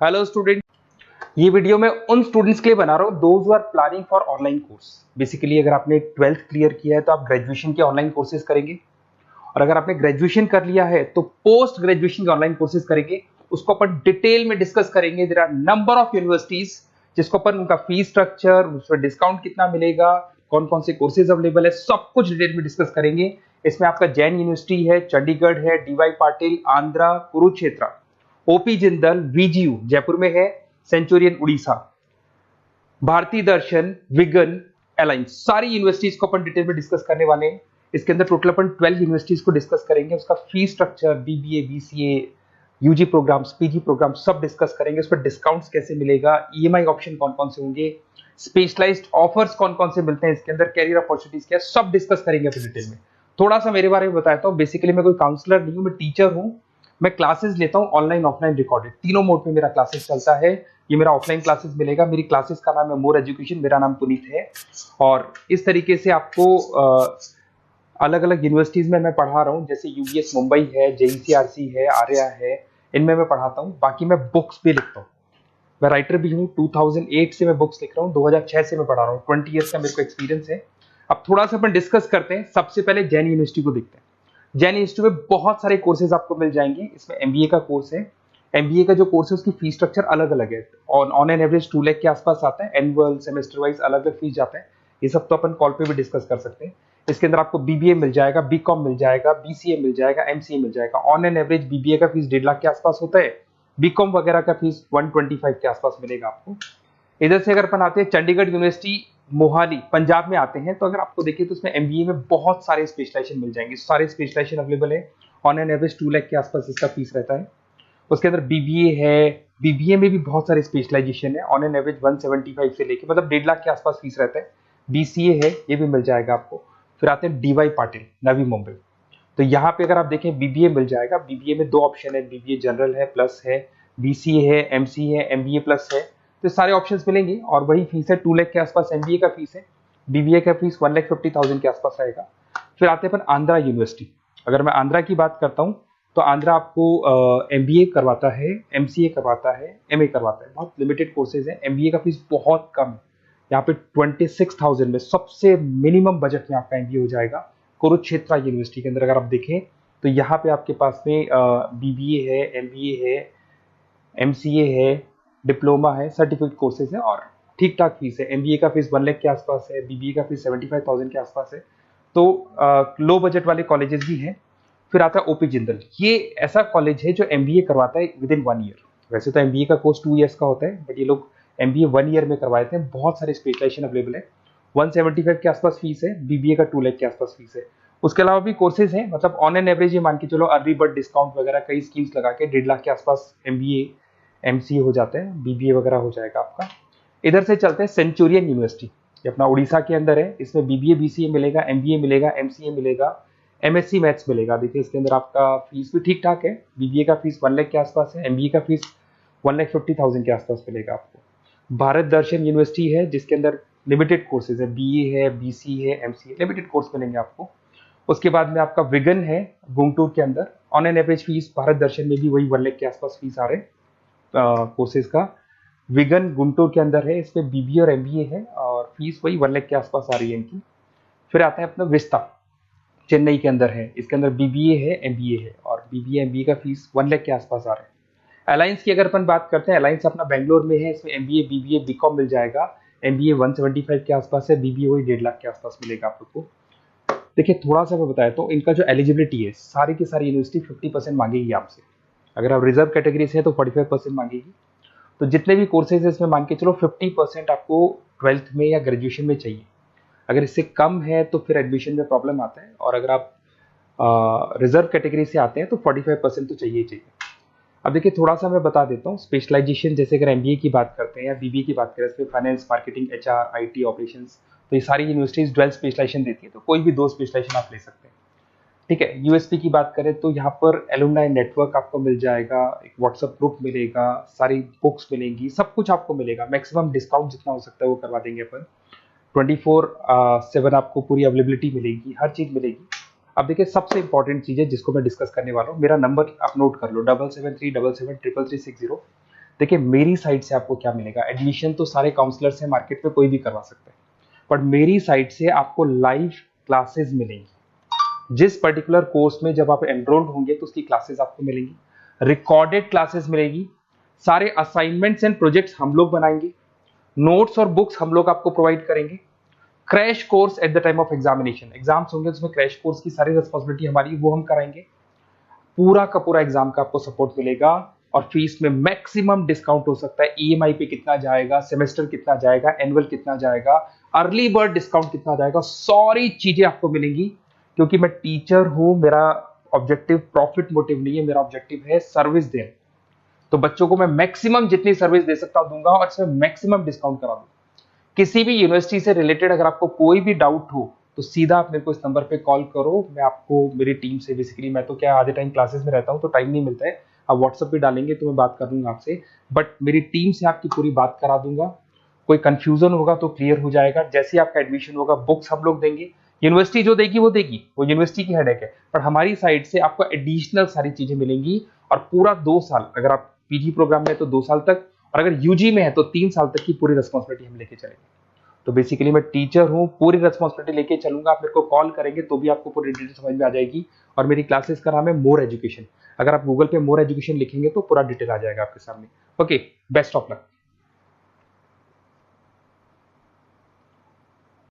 Hello student. ये video मैं उन स्टूडेंट्स के लिए बना रहा हूँ those are planning for online course. Basically अगर आपने 12th क्लियर किया है तो आप ग्रेजुएशन के ऑनलाइन कोर्सेज करेंगे, और अगर आपने ग्रेजुएशन कर लिया है तो पोस्ट ग्रेजुएशन के ऑनलाइन कोर्सेज करेंगे। उसको अपन डिटेल में डिस्कस करेंगे। There are number of universities जिसको अपन उनका फीस स्ट्रक्चर, उसमें डिस्काउंट कितना मिलेगा, कौन कौन से कोर्सेज अवेलेबल है, सब कुछ डिटेल में डिस्कस करेंगे। इसमें आपका जैन यूनिवर्सिटी है, चंडीगढ़ है, डीवाई पाटिल आंध्रा, कुरुक्षेत्र, ओपी जिंदल, वीजीयू जयपुर में है, सेंचुरियन उड़ीसा, भारतीय दर्शन, विगन, अलायंस, सारी यूनिवर्सिटीज को अपन डिटेल में डिस्कस करने वाले हैं। इसके अंदर टोटल अपन 12 यूनिवर्सिटीज को डिस्कस करेंगे। उसका fees structure, BBA, BCA, UG programmes, PG programme सब डिस्कस करेंगे। उस पर डिस्काउंट्स कैसे मिलेगा, ईएमआई ऑप्शन कौन कौन से होंगे, स्पेशलाइज्ड ऑफर्स कौन कौन से मिलते हैं इसके अंदर, कैरियर अपॉर्चुनिटीज क्या, सब डिस्कस करेंगे अपन डिटेल में। थोड़ा सा मेरे बारे में बताता हूँ। बेसिकली मैं कोई काउंसलर नहीं हूँ, मैं टीचर हूँ। मैं क्लासेस लेता हूँ ऑनलाइन ऑफलाइन रिकॉर्डेड, तीनों मोड में मेरा क्लासेस चलता है। ये मेरा ऑफलाइन क्लासेस मिलेगा। मेरी क्लासेस का नाम है मोर एजुकेशन, मेरा नाम पुनीत है। और इस तरीके से आपको अलग अलग यूनिवर्सिटीज में मैं पढ़ा रहा हूँ, जैसे यूबीएस मुंबई है, जेईसीआरसी है, आर्या है, इनमें मैं पढ़ाता हूँ। बाकी मैं बुक्स भी लिखता हूँ, मैं राइटर भी हूँ। 2008 से मैं बुक्स लिख रहा हूँ, 2006 से मैं पढ़ा रहा हूँ, 20 ईयर्स का मेरे को एक्सपीरियंस है। अब थोड़ा सा अपन डिस्कस करते हैं। सबसे पहले जैन यूनिवर्सिटी को देखते हैं। जैन यूनिवर्सिटी में बहुत सारे कोर्सेज आपको मिल जाएंगे। इसमें एमबीए का कोर्स है। एमबीए का जो कोर्स है उसकी फीस स्ट्रक्चर अलग अलग है। ऑन एन एवरेज 2 लाख के आसपास आता है। एनुअल, सेमेस्टर वाइज अलग अलग फीस जाता है। ये सब तो अपन कॉल पे भी डिस्कस कर सकते हैं। इसके अंदर आपको बीबीए मिल जाएगा, बीकॉम मिल जाएगा, बीसीए मिल जाएगा, एमसीए मिल जाएगा। ऑन एन एवरेज बीबीए का फीस 1.5 लाख के आसपास होता है। बीकॉम वगैरह का फीस 125 के आसपास मिलेगा आपको। इधर से अगर अपन आते हैं चंडीगढ़ यूनिवर्सिटी, मोहाली, पंजाब में आते हैं, तो अगर आपको देखिए तो उसमें एमबीए में बहुत सारे स्पेशलाइजेशन मिल जाएंगे। सारे स्पेशलाइजेशन अवेलेबल है। ऑन एन एवरेज 2 लाख के आसपास इसका फीस रहता है। उसके अंदर बीबीए है, बीबीए में भी बहुत सारे स्पेशलाइजेशन है। ऑन एन एवरेज 175 से लेके मतलब 1.5 लाख के आसपास फीस रहता है। बीसीए है, ये भी मिल जाएगा आपको। फिर आते हैं डीवाई पाटिल, नवी मुंबई। तो यहाँ पे अगर आप देखें बीबीए मिल जाएगा। बीबीए में 2 ऑप्शन है, बीबीए जनरल है, प्लस है, बीसीए है, एमसीए है, एमबीए प्लस है। तो सारे ऑप्शंस मिलेंगे और वही फीस है, 2 लाख के आसपास एमबीए का फीस है। बीबीए का फीस 1,50,000 के आसपास आएगा। फिर आते हैं अपन आंध्रा यूनिवर्सिटी। अगर मैं आंध्रा की बात करता हूँ तो आंध्रा आपको एमबीए करवाता है, एमसीए करवाता है, एमए करवाता है। बहुत लिमिटेड कोर्सेज है। एमबीए का फीस बहुत कम है। यहाँ पे 26,000 में सबसे मिनिमम बजट में आपका एमबीए हो जाएगा। कुरुक्षेत्र यूनिवर्सिटी के अंदर अगर आप देखें तो यहाँ पे आपके पास में बीबीए है, एमबीए है, एमसीए है, डिप्लोमा है, सर्टिफिकेट कोर्सेज है और ठीक ठाक फीस है। एमबीए का फीस 1 लाख के आसपास है, बीबीए का फीस 75,000 के आसपास है। तो लो बजट वाले कॉलेजेस भी हैं। फिर आता है ओपी जिंदल। ये ऐसा कॉलेज है जो एमबीए करवाता है विद इन 1 ईयर। वैसे तो एमबीए का कोर्स 2 ईयर्स का होता है, बट ये लोग एमबीए 1 ईयर में करवाते हैं। बहुत सारे स्पेशलाइजेशन अवेलेबल है। 175 के आसपास फीस है। बीबीए का 2 लाख के आसपास फीस है। उसके अलावा भी कोर्सेज हैं, मतलब ऑन एन एवरेज ये मान के चलो अर्ली बर्ड डिस्काउंट वगैरह कई स्कीम्स लगा के 1.5 लाख के आसपास एमबीए, एमसीए हो जाता है, बीबीए वगैरह हो जाएगा आपका। इधर से चलते हैं सेंचुरियन यूनिवर्सिटी, ये अपना उड़ीसा के अंदर है। इसमें बीबीए, बीसीए मिलेगा, एमबीए मिलेगा, एमसीए मिलेगा, एमएससी मैथ्स मिलेगा। देखिए इसके अंदर आपका फीस भी ठीक ठाक है। बीबीए का फीस 1 लाख के आसपास है, एमबीए का फीस 1,50,000 के आसपास मिलेगा आपको। भारत दर्शन यूनिवर्सिटी है जिसके अंदर लिमिटेड कोर्सेज है, बीए है, बीसी है, एमसीए, लिमिटेड कोर्स मिलेंगे आपको। उसके बाद में आपका विगन है गुंटूर के अंदर। On an average fees Bharat Darshan में भी वही 1 लाख के आसपास फीस आ रहे कोर्सेज का। विगन गुंटूर के अंदर है, इसमें बीबीए और एमबीए है और फीस वही 1 लाख के आसपास आ रही है इनकी। फिर आता है अपना विस्ता, चेन्नई के अंदर है। इसके अंदर बीबीए है, एमबीए है और बीबीए एमबीए का फीस 1 लाख के आसपास आ रहा है। अलायंस की अगर अपन बात करते हैं, अलायंस अपना बेंगलोर में है। इसमें एमबीए, बीबीए, बीकॉम मिल जाएगा। एमबीए 175 के आसपास है, बीबीए वही 1.5 लाख के आसपास मिलेगा आप लोग को। देखिए थोड़ा सा मैं बताया तो इनका जो एलिजिबिलिटी है, सारी की सारी यूनिवर्सिटी 50% मांगेगी आपसे। अगर आप रिजर्व कैटेगरी से है तो 45% मांगेगी। तो जितने भी कोर्सेज है इसमें मान के चलो 50% आपको 12th में या ग्रेजुएशन में चाहिए। अगर इससे कम है तो फिर एडमिशन में प्रॉब्लम आता है, और अगर आप रिजर्व कैटेगरी से आते हैं तो 45% तो चाहिए ही चाहिए। अब देखिए थोड़ा सा मैं बता देता हूँ स्पेशलाइजेशन। जैसे अगर एमबीए की बात करते हैं या बीबीए की बात करें, इसमें finance, marketing, HR, IT, operations, तो ये सारी यूनिवर्सिटीज 12 स्पेशलाइजेशन देती है। तो कोई भी 2 स्पेशलाइजेशन आप ले सकते हैं, ठीक है। यूएसपी की बात करें तो यहाँ पर एलुमनाई नेटवर्क आपको मिल जाएगा, एक व्हाट्सएप ग्रुप मिलेगा, सारी बुक्स मिलेंगी, सब कुछ आपको मिलेगा। मैक्सिमम डिस्काउंट जितना हो सकता है वो करवा देंगे अपन। 24/7 आपको पूरी अवेलेबिलिटी मिलेगी, हर चीज मिलेगी। अब देखिए सबसे इंपॉर्टेंट चीज है जिसको मैं डिस्कस करने वाला हूँ। मेरा नंबर आप नोट कर लो, 7737773360। देखिए मेरी साइड से आपको क्या मिलेगा, एडमिशन तो सारे काउंसलर से मार्केट में कोई भी करवा सकता है, बट मेरी साइड से आपको लाइव क्लासेस मिलेंगी। जिस पर्टिकुलर कोर्स में जब आप एनरोल्ड होंगे तो उसकी क्लासेस आपको मिलेंगी, रिकॉर्डेड क्लासेस मिलेगी, सारे असाइनमेंट्स एंड प्रोजेक्ट्स हम लोग बनाएंगे, नोट्स और बुक्स हम लोग आपको प्रोवाइड करेंगे, crash course at the time of examination, exams होंगे तो उसमें क्रैश कोर्स की सारी रिस्पॉन्सिबिलिटी हमारी, वो हम कराएंगे, पूरा का पूरा एग्जाम का आपको सपोर्ट मिलेगा, और फीस में मैक्सिमम डिस्काउंट हो सकता है। ईएमआई पे कितना जाएगा, सेमेस्टर कितना जाएगा, एनुअल कितना जाएगा, अर्ली बर्ड डिस्काउंट कितना जाएगा, सारी चीजें आपको मिलेंगी। क्योंकि मैं टीचर हूं, मेरा ऑब्जेक्टिव प्रॉफिट मोटिव नहीं है, मेरा ऑब्जेक्टिव है सर्विस देना। तो बच्चों को मैं मैक्सिमम जितनी सर्विस दे सकता हूं दूंगा, और इसमें मैक्सिमम डिस्काउंट करा दूंगा। किसी भी यूनिवर्सिटी से रिलेटेड अगर आपको कोई भी डाउट हो तो सीधा आप मेरे को इस नंबर पे कॉल करो, मैं आपको मेरी टीम से, बेसिकली मैं तो क्या आधे टाइम क्लासेस में रहता हूँ तो टाइम नहीं मिलता है, आप व्हाट्सएप पे डालेंगे तो मैं बात कर लूंगा आपसे, बट मेरी टीम से आपकी पूरी बात करा दूंगा। कोई कंफ्यूजन होगा तो क्लियर हो जाएगा। जैसे ही आपका एडमिशन होगा बुक्स हम लोग देंगे, यूनिवर्सिटी जो देगी वो देगी, वो यूनिवर्सिटी की हेडेक है, पर हमारी साइड से आपको एडिशनल सारी चीजें मिलेंगी। और पूरा 2 साल, अगर आप पीजी प्रोग्राम में है तो 2 साल तक, और अगर यूजी में है तो 3 साल तक की पूरी रिस्पॉन्सिबिलिटी हम लेके चलेंगे। तो बेसिकली मैं टीचर हूँ, पूरी रिस्पॉन्सिबिलिटी लेके चलूंगा। आप मेरे को कॉल करेंगे तो भी आपको पूरी डिटेल समझ में आ जाएगी। और मेरी क्लासेस का नाम है मोर एजुकेशन, अगर आप गूगल पे मोर एजुकेशन लिखेंगे तो पूरा डिटेल आ जाएगा आपके सामने। Okay, best of luck.